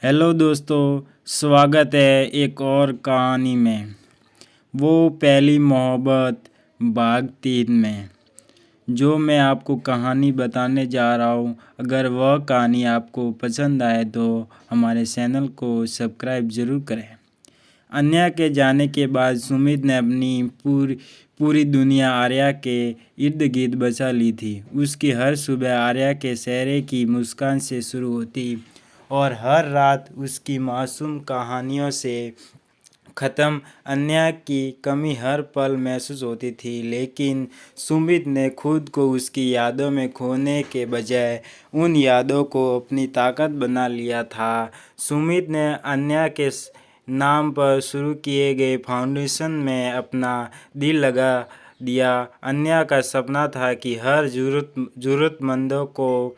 Hello दोस्तों, स्वागत है एक और कहानी में। वो पहली मोहब्बत भाग 3 में जो मैं आपको कहानी बताने जा रहा हूँ। अगर वह कहानी आपको पसंद आए तो हमारे चैनल को सब्सक्राइब ज़रूर करें। अन्या के जाने के बाद सुमित ने अपनी पूरी दुनिया आर्या के इर्द गिर्द बसा ली थी। उसकी हर सुबह आर्या के चेहरे की मुस्कान से शुरू होती और हर रात उसकी मासूम कहानियों से ख़त्म। अन्या की कमी हर पल महसूस होती थी, लेकिन सुमित ने खुद को उसकी यादों में खोने के बजाय उन यादों को अपनी ताकत बना लिया था। सुमित ने अन्या के नाम पर शुरू किए गए फाउंडेशन में अपना दिल लगा दिया। अन्या का सपना था कि हर ज़रूरतमंदों को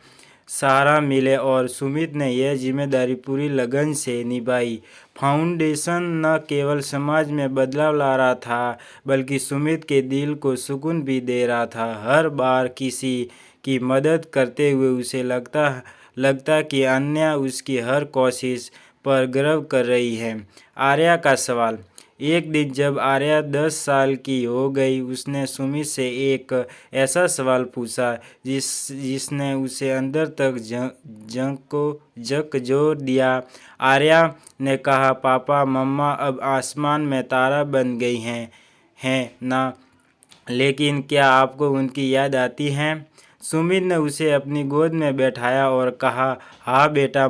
सहारा मिले और सुमित ने यह जिम्मेदारी पूरी लगन से निभाई। फाउंडेशन न केवल समाज में बदलाव ला रहा था, बल्कि सुमित के दिल को सुकून भी दे रहा था। हर बार किसी की मदद करते हुए उसे लगता कि अन्या उसकी हर कोशिश पर गर्व कर रही है। आर्या का सवाल। एक दिन जब आर्या 10 साल की हो गई, उसने सुमित से एक ऐसा सवाल पूछा जिसने उसे अंदर तक झकझोर दिया। आर्या ने कहा, पापा, मम्मा अब आसमान में तारा बन गई हैं ना, लेकिन क्या आपको उनकी याद आती है? सुमित ने उसे अपनी गोद में बैठाया और कहा, हाँ बेटा,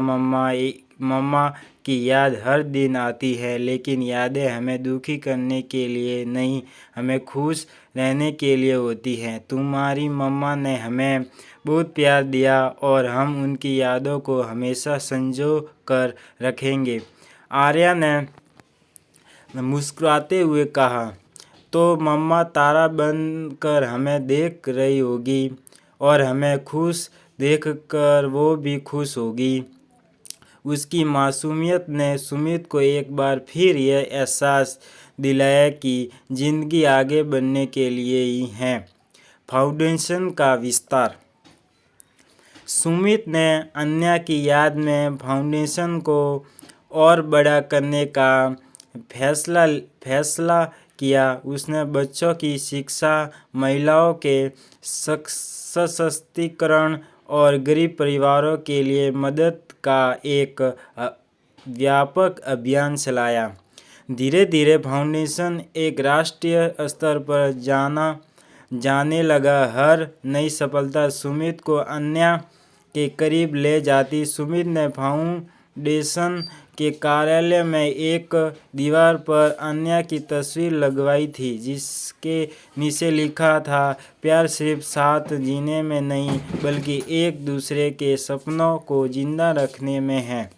मम्मा की याद हर दिन आती है, लेकिन यादें हमें दुखी करने के लिए नहीं, हमें खुश रहने के लिए होती हैं। तुम्हारी मम्मा ने हमें बहुत प्यार दिया और हम उनकी यादों को हमेशा संजो कर रखेंगे। आर्या ने मुस्कुराते हुए कहा, तो मम्मा तारा बनकर हमें देख रही होगी और हमें खुश देखकर वो भी खुश होगी। उसकी मासूमियत ने सुमित को एक बार फिर यह एहसास दिलाया कि जिंदगी आगे बढ़ने के लिए ही है। फाउंडेशन का विस्तार। सुमित ने अन्या की याद में फाउंडेशन को और बड़ा करने का फैसला किया। उसने बच्चों की शिक्षा, महिलाओं के सशक्तिकरण और गरीब परिवारों के लिए मदद का एक व्यापक अभियान चलाया। धीरे धीरे फाउंडेशन एक राष्ट्रीय स्तर पर जाने लगा। हर नई सफलता सुमित को अन्या के करीब ले जाती। सुमित ने फाउंडेशन के कार्यालय में एक दीवार पर अन्या की तस्वीर लगवाई थी, जिसके नीचे लिखा था, प्यार सिर्फ साथ जीने में नहीं, बल्कि एक दूसरे के सपनों को जिंदा रखने में है।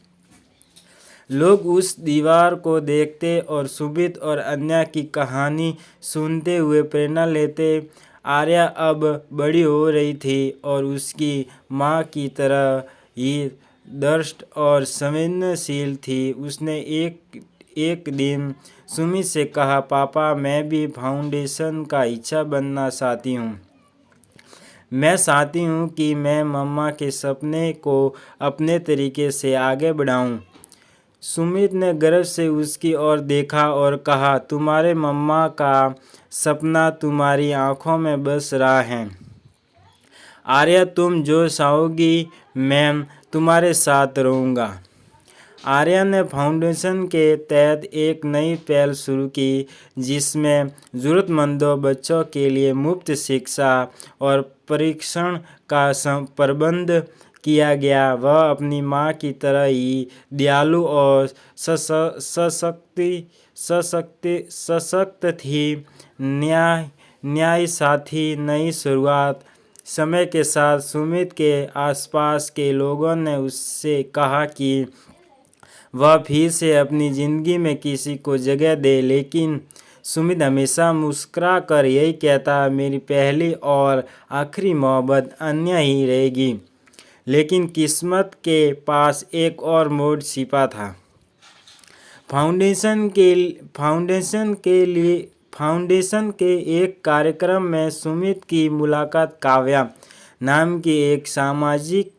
लोग उस दीवार को देखते और सुमित और अन्या की कहानी सुनते हुए प्रेरणा लेते। आर्या अब बड़ी हो रही थी और उसकी माँ की तरह ही दृष्ट और संवेदनशील थी। उसने एक दिन सुमित से कहा, पापा, मैं भी फाउंडेशन का हिस्सा बनना चाहती हूँ। मैं चाहती हूँ कि मैं मम्मा के सपने को अपने तरीके से आगे बढ़ाऊँ। सुमित ने गर्व से उसकी ओर देखा और कहा, तुम्हारे मम्मा का सपना तुम्हारी आंखों में बस रहा है। आर्या, तुम जो चाहोगी मैं तुम्हारे साथ रहूँगा। आर्या ने फाउंडेशन के तहत एक नई पहल शुरू की, जिसमें ज़रूरतमंदों बच्चों के लिए मुफ्त शिक्षा और प्रशिक्षण का प्रबंध किया गया। वह अपनी माँ की तरह ही दयालु और सशक्त थी। न्याय साथी नई शुरुआत। समय के साथ सुमित के आसपास के लोगों ने उससे कहा कि वह फिर से अपनी ज़िंदगी में किसी को जगह दे, लेकिन सुमित हमेशा मुस्कुरा कर यही कहता, मेरी पहली और आखिरी मोहब्बत अन्या ही रहेगी। लेकिन किस्मत के पास एक और मोड़ छिपा था। फाउंडेशन के एक कार्यक्रम में सुमित की मुलाकात काव्या नाम की एक सामाजिक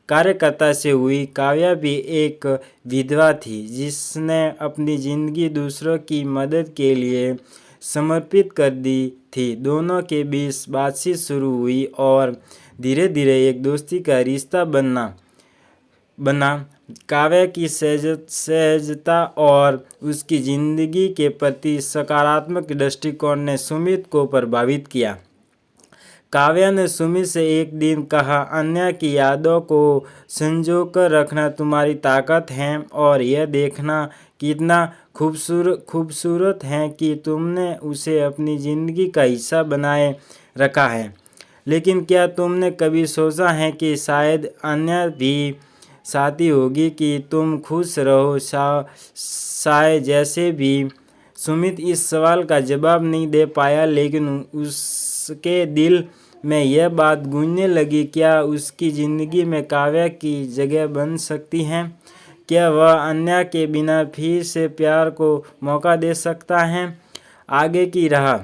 कार्यकर्ता से हुई। काव्या भी एक विधवा थी जिसने अपनी जिंदगी दूसरों की मदद के लिए समर्पित कर दी थी। दोनों के बीच बातचीत शुरू हुई और धीरे धीरे एक दोस्ती का रिश्ता बना। काव्या की सहजता और उसकी जिंदगी के प्रति सकारात्मक दृष्टिकोण ने सुमित को प्रभावित किया। काव्या ने सुमित से एक दिन कहा, अन्य की यादों को संजोकर रखना तुम्हारी ताकत है और यह देखना कितना खूबसूरत है कि तुमने उसे अपनी ज़िंदगी का हिस्सा बनाए रखा है। लेकिन क्या तुमने कभी सोचा है कि शायद अन्य भी साथी होगी कि तुम खुश रहो शायद जैसे भी। सुमित इस सवाल का जवाब नहीं दे पाया, लेकिन उसके दिल में यह बात गूंजने लगी, क्या उसकी ज़िंदगी में काव्या की जगह बन सकती है? क्या वह अन्य के बिना फिर से प्यार को मौका दे सकता है? आगे की राह।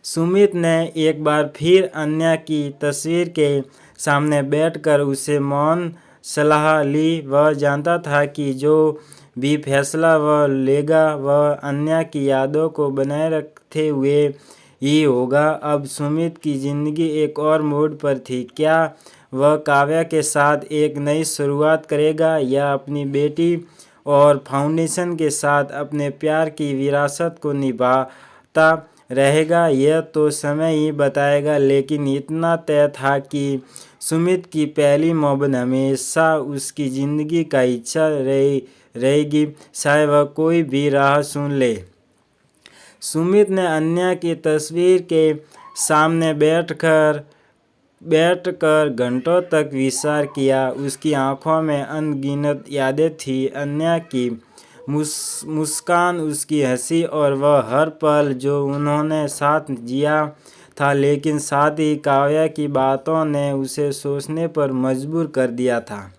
सुमित ने एक बार फिर अन्य की तस्वीर के सामने बैठकर उसे मौन सलाह ली। वह जानता था कि जो भी फैसला वह लेगा वह अन्य की यादों को बनाए रखते हुए ही होगा। अब सुमित की ज़िंदगी एक और मोड़ पर थी। क्या वह काव्या के साथ एक नई शुरुआत करेगा या अपनी बेटी और फाउंडेशन के साथ अपने प्यार की विरासत को निभाता रहेगा? यह तो समय ही बताएगा, लेकिन इतना तय था कि सुमित की पहली मोहब्बत हमेशा उसकी ज़िंदगी का हिस्सा रहेगी, चाहे वह कोई भी राह चुन ले। सुमित ने अन्य की तस्वीर के सामने बैठकर घंटों तक विचार किया। उसकी आंखों में अनगिनत यादें थीं, अन्य की मुस्कान, उसकी हंसी और वह हर पल जो उन्होंने साथ जिया था। लेकिन साथ ही काव्या की बातों ने उसे सोचने पर मजबूर कर दिया था।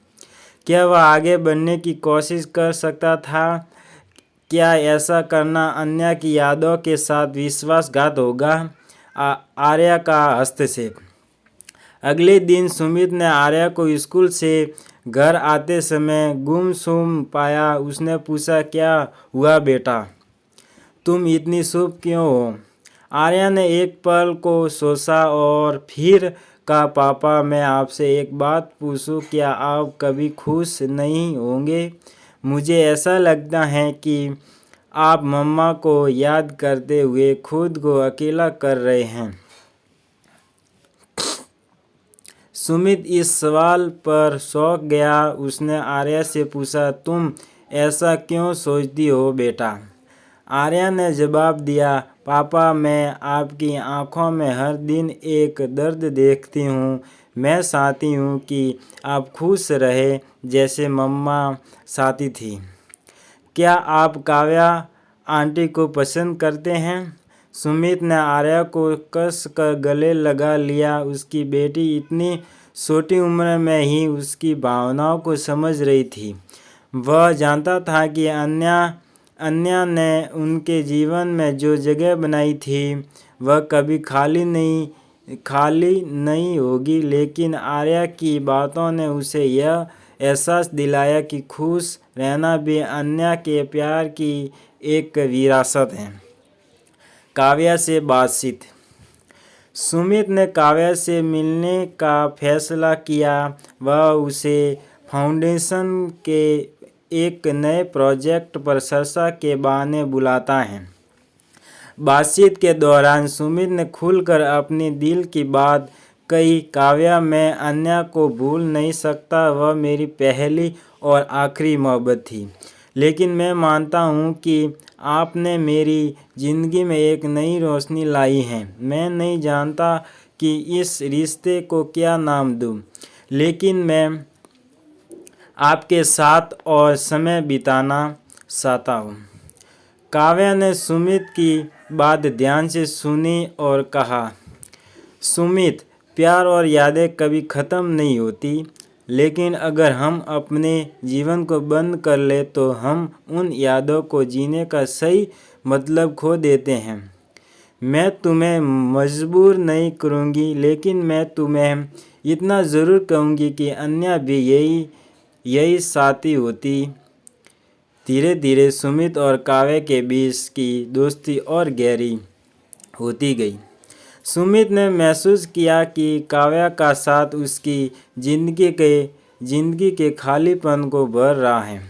क्या वह आगे बढ़ने की कोशिश कर सकता था? क्या ऐसा करना अन्य की यादों के साथ विश्वासघात होगा? आर्या का हस्तक्षेप। अगले दिन सुमित ने आर्या को स्कूल से घर आते समय गुमसुम पाया। उसने पूछा, क्या हुआ बेटा, तुम इतनी चुप क्यों हो? आर्या ने एक पल को सोचा और फिर कहा, पापा मैं आपसे एक बात पूछूं, क्या आप कभी खुश नहीं होंगे? मुझे ऐसा लगता है कि आप मम्मा को याद करते हुए खुद को अकेला कर रहे हैं। सुमित इस सवाल पर चौंक गया। उसने आर्या से पूछा, तुम ऐसा क्यों सोचती हो बेटा? आर्या ने जवाब दिया, पापा मैं आपकी आंखों में हर दिन एक दर्द देखती हूँ। मैं चाहती हूँ कि आप खुश रहे जैसे मम्मा चाहती थी। क्या आप काव्या आंटी को पसंद करते हैं? सुमित ने आर्या को कस कर गले लगा लिया। उसकी बेटी इतनी छोटी उम्र में ही उसकी भावनाओं को समझ रही थी। वह जानता था कि अन्या ने उनके जीवन में जो जगह बनाई थी वह कभी खाली नहीं होगी। लेकिन आर्या की बातों ने उसे यह एहसास दिलाया कि खुश रहना भी अन्य के प्यार की एक विरासत है। काव्या से बातचीत। सुमित ने काव्या से मिलने का फैसला किया। वह उसे फाउंडेशन के एक नए प्रोजेक्ट पर चर्चा के बहाने बुलाता है। बातचीत के दौरान सुमित ने खुलकर अपनी दिल की बात कही। काव्या मैं अन्य को भूल नहीं सकता, वह मेरी पहली और आखिरी मोहब्बत थी। लेकिन मैं मानता हूँ कि आपने मेरी ज़िंदगी में एक नई रोशनी लाई है। मैं नहीं जानता कि इस रिश्ते को क्या नाम दूँ, लेकिन मैं आपके साथ और समय बिताना चाहता हूँ। काव्या ने सुमित की बात ध्यान से सुनी और कहा, सुमित, प्यार और यादें कभी ख़त्म नहीं होती, लेकिन अगर हम अपने जीवन को बंद कर ले तो हम उन यादों को जीने का सही मतलब खो देते हैं। मैं तुम्हें मजबूर नहीं करूँगी, लेकिन मैं तुम्हें इतना ज़रूर कहूँगी कि अन्या भी यही साथी होती। धीरे धीरे सुमित और काव्या के बीच की दोस्ती और गहरी होती गई। सुमित ने महसूस किया कि काव्या का साथ उसकी जिंदगी के खालीपन को भर रहा है।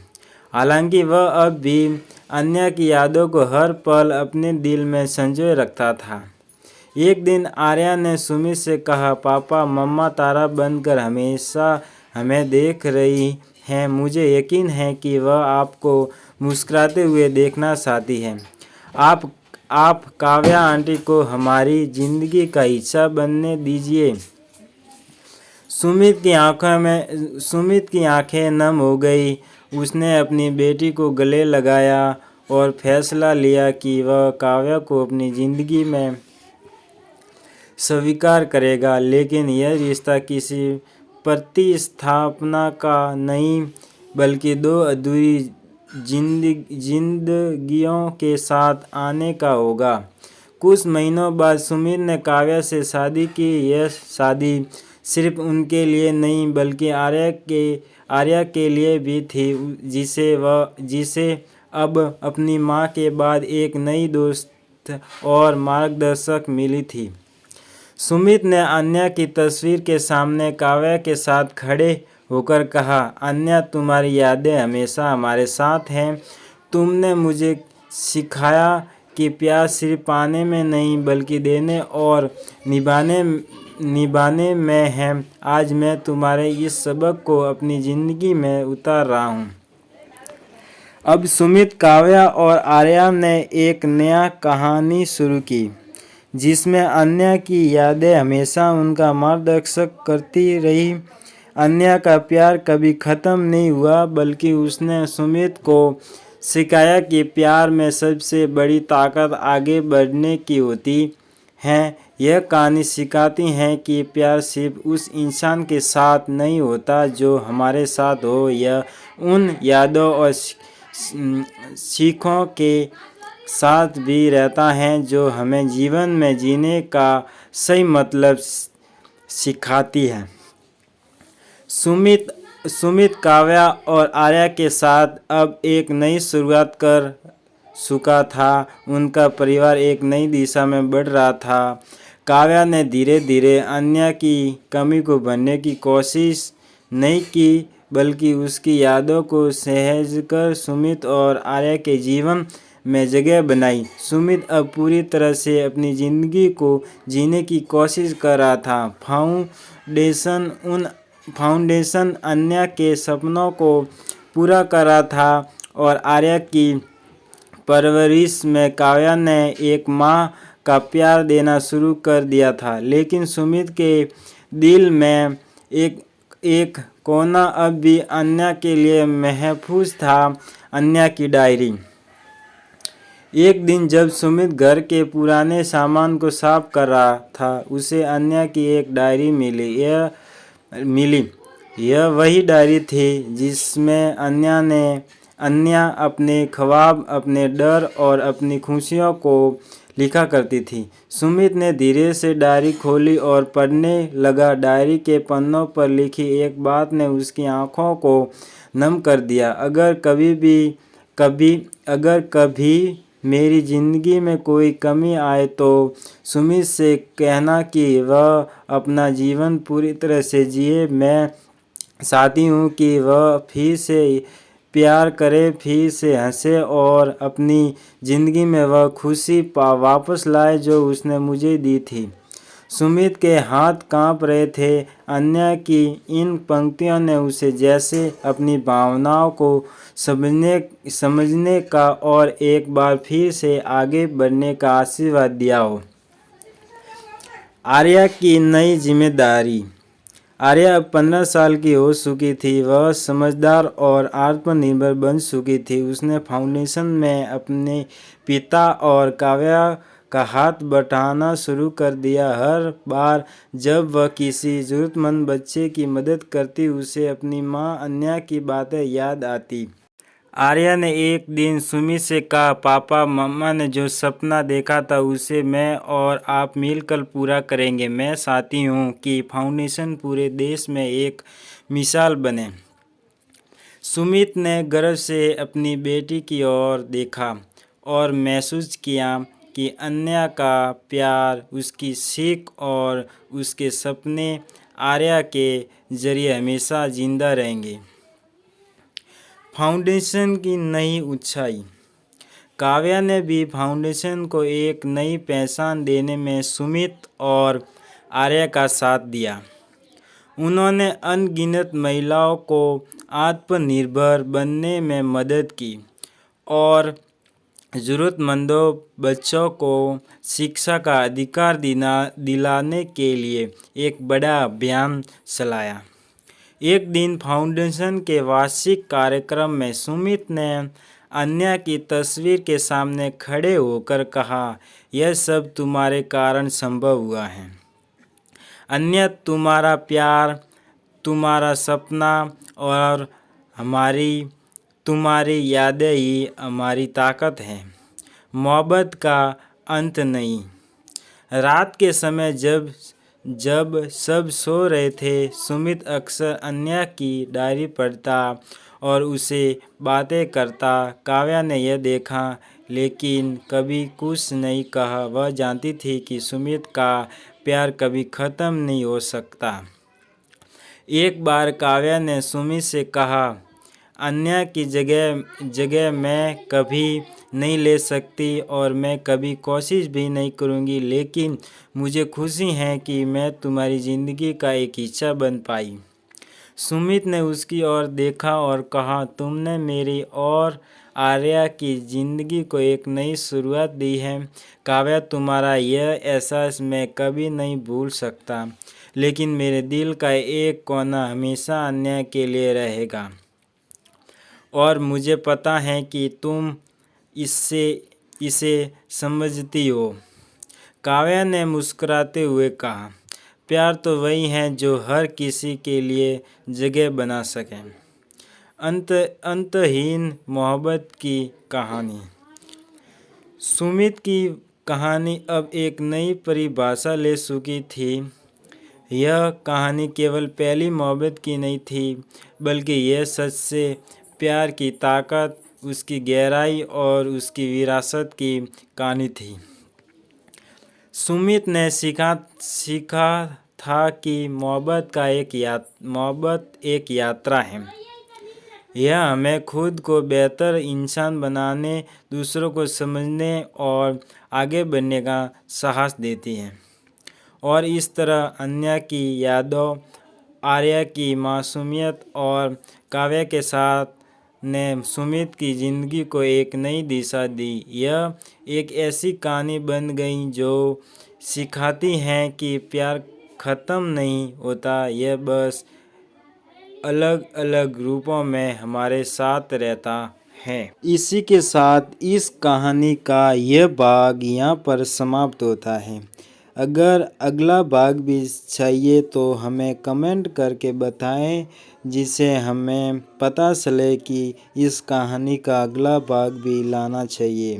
हालांकि वह अब भी अन्या की यादों को हर पल अपने दिल में संजोए रखता था। एक दिन आर्या ने सुमित से कहा, पापा, मम्मा तारा बनकर हमेशा हमें देख रही हैं। मुझे यकीन है कि वह आपको मुस्कुराते हुए देखना चाहती है। आप काव्या आंटी को हमारी जिंदगी का हिस्सा बनने दीजिए। सुमित की आंखें नम हो गई। उसने अपनी बेटी को गले लगाया और फैसला लिया कि वह काव्या को अपनी जिंदगी में स्वीकार करेगा। लेकिन यह रिश्ता किसी प्रतिस्थापना का नहीं, बल्कि दो अधूरी जिंदगियों के साथ आने का होगा। कुछ महीनों बाद सुमित ने काव्या से शादी की। यह शादी सिर्फ उनके लिए नहीं, बल्कि आर्या के लिए भी थी, जिसे अब अपनी माँ के बाद एक नई दोस्त और मार्गदर्शक मिली थी। सुमित ने अन्या की तस्वीर के सामने काव्या के साथ खड़े होकर कहा, अन्या, तुम्हारी यादें हमेशा हमारे साथ हैं। तुमने मुझे सिखाया कि प्यार सिर्फ पाने में नहीं, बल्कि देने और निभाने में है। आज मैं तुम्हारे इस सबक को अपनी ज़िंदगी में उतार रहा हूँ। अब सुमित, काव्या और आर्या ने एक नया कहानी शुरू की, जिसमें अन्या की यादें हमेशा उनका मार्गदर्शन करती रही। अन्या का प्यार कभी ख़त्म नहीं हुआ, बल्कि उसने सुमित को सिखाया कि प्यार में सबसे बड़ी ताकत आगे बढ़ने की होती है। यह कहानी सिखाती है कि प्यार सिर्फ उस इंसान के साथ नहीं होता जो हमारे साथ हो, यह उन यादों और सीखों के साथ भी रहता है जो हमें जीवन में जीने का सही मतलब सिखाती है। सुमित काव्या और आर्या के साथ अब एक नई शुरुआत कर चुका था। उनका परिवार एक नई दिशा में बढ़ रहा था। काव्या ने धीरे धीरे अन्या की कमी को भरने की कोशिश नहीं की, बल्कि उसकी यादों को सहेजकर सुमित और आर्या के जीवन में जगह बनाई। सुमित अब पूरी तरह से अपनी ज़िंदगी को जीने की कोशिश कर रहा था। फाउंडेशन अन्या के सपनों को पूरा कर रहा था और आर्या की परवरिश में काव्या ने एक माँ का प्यार देना शुरू कर दिया था। लेकिन सुमित के दिल में एक कोना अब भी अन्या के लिए महफूज था, अन्या की डायरी। एक दिन जब सुमित घर के पुराने सामान को साफ कर रहा था, उसे अन्या की एक डायरी मिली। यह वही डायरी थी जिसमें अन्या अपने ख्वाब, अपने डर और अपनी खुशियों को लिखा करती थी। सुमित ने धीरे से डायरी खोली और पढ़ने लगा। डायरी के पन्नों पर लिखी एक बात ने उसकी आंखों को नम कर दिया। अगर कभी मेरी ज़िंदगी में कोई कमी आए तो सुमित से कहना कि वह अपना जीवन पूरी तरह से जिए। मैं चाहती हूँ कि वह फिर से प्यार करे, फिर से हंसे और अपनी ज़िंदगी में वह खुशी वापस लाए जो उसने मुझे दी थी। सुमित के हाथ कांप रहे थे। अन्या की इन पंक्तियों ने उसे जैसे अपनी भावनाओं को समझने का और एक बार फिर से आगे बढ़ने का आशीर्वाद दिया हो। आर्या की नई जिम्मेदारी। आर्या अब 15 साल की हो चुकी थी। वह समझदार और आत्मनिर्भर बन चुकी थी। उसने फाउंडेशन में अपने पिता और काव्या का हाथ बटाना शुरू कर दिया। हर बार जब वह किसी ज़रूरतमंद बच्चे की मदद करती, उसे अपनी माँ अन्या की बातें याद आती। आर्या ने एक दिन सुमित से कहा, पापा मम्मा ने जो सपना देखा था उसे मैं और आप मिलकर पूरा करेंगे। मैं चाहती हूँ कि फाउंडेशन पूरे देश में एक मिसाल बने। सुमित ने गर्व से अपनी बेटी की ओर देखा और महसूस किया कि अन्या का प्यार, उसकी सीख और उसके सपने आर्या के जरिए हमेशा जिंदा रहेंगे। फाउंडेशन की नई ऊंचाई। काव्या ने भी फाउंडेशन को एक नई पहचान देने में सुमित और आर्या का साथ दिया। उन्होंने अनगिनत महिलाओं को आत्मनिर्भर बनने में मदद की और ज़रूरतमंदों बच्चों को शिक्षा का अधिकार दिलाने के लिए एक बड़ा अभियान चलाया। एक दिन फाउंडेशन के वार्षिक कार्यक्रम में सुमित ने अन्या की तस्वीर के सामने खड़े होकर कहा, यह सब तुम्हारे कारण संभव हुआ है अन्या, तुम्हारा प्यार, तुम्हारा सपना और तुम्हारी यादें ही हमारी ताकत हैं, मोहब्बत का अंत नहीं। रात के समय जब सब सो रहे थे, सुमित अक्सर अन्या की डायरी पढ़ता और उसे बातें करता। काव्या ने यह देखा लेकिन कभी कुछ नहीं कहा। वह जानती थी कि सुमित का प्यार कभी ख़त्म नहीं हो सकता। एक बार काव्या ने सुमित से कहा, अन्या की जगह मैं कभी नहीं ले सकती और मैं कभी कोशिश भी नहीं करूँगी, लेकिन मुझे खुशी है कि मैं तुम्हारी ज़िंदगी का एक हिस्सा बन पाई। सुमित ने उसकी ओर देखा और कहा, तुमने मेरी और आर्या की ज़िंदगी को एक नई शुरुआत दी है। काव्या, तुम्हारा यह एहसास मैं कभी नहीं भूल सकता, लेकिन मेरे दिल का एक कोना हमेशा अन्य के लिए रहेगा और मुझे पता है कि तुम इसे समझती हो। काव्या ने मुस्कुराते हुए कहा, प्यार तो वही है जो हर किसी के लिए जगह बना सके। अंतहीन मोहब्बत की कहानी। सुमित की कहानी अब एक नई परिभाषा ले चुकी थी। यह कहानी केवल पहली मोहब्बत की नहीं थी, बल्कि यह सच से प्यार की ताकत, उसकी गहराई और उसकी विरासत की कहानी थी। सुमित ने सीखा था कि मोहब्बत एक यात्रा है। यह हमें खुद को बेहतर इंसान बनाने, दूसरों को समझने और आगे बढ़ने का साहस देती है। और इस तरह अन्या की यादों, आर्या की मासूमियत और काव्या के साथ ने सुमित की ज़िंदगी को एक नई दिशा दी। यह एक ऐसी कहानी बन गई जो सिखाती है कि प्यार ख़त्म नहीं होता, यह बस अलग अलग रूपों में हमारे साथ रहता है। इसी के साथ इस कहानी का यह भाग यहाँ पर समाप्त होता है। अगर अगला भाग भी चाहिए तो हमें कमेंट करके बताएं, जिससे हमें पता चले कि इस कहानी का अगला भाग भी लाना चाहिए।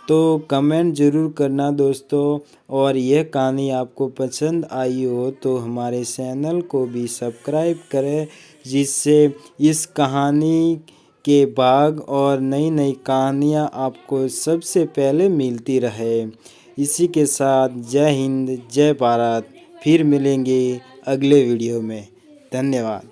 तो कमेंट ज़रूर करना दोस्तों, और यह कहानी आपको पसंद आई हो तो हमारे चैनल को भी सब्सक्राइब करें, जिससे इस कहानी के भाग और नई नई कहानियाँ आपको सबसे पहले मिलती रहे। इसी के साथ जय हिंद, जय भारत। फिर मिलेंगे अगले वीडियो में। धन्यवाद।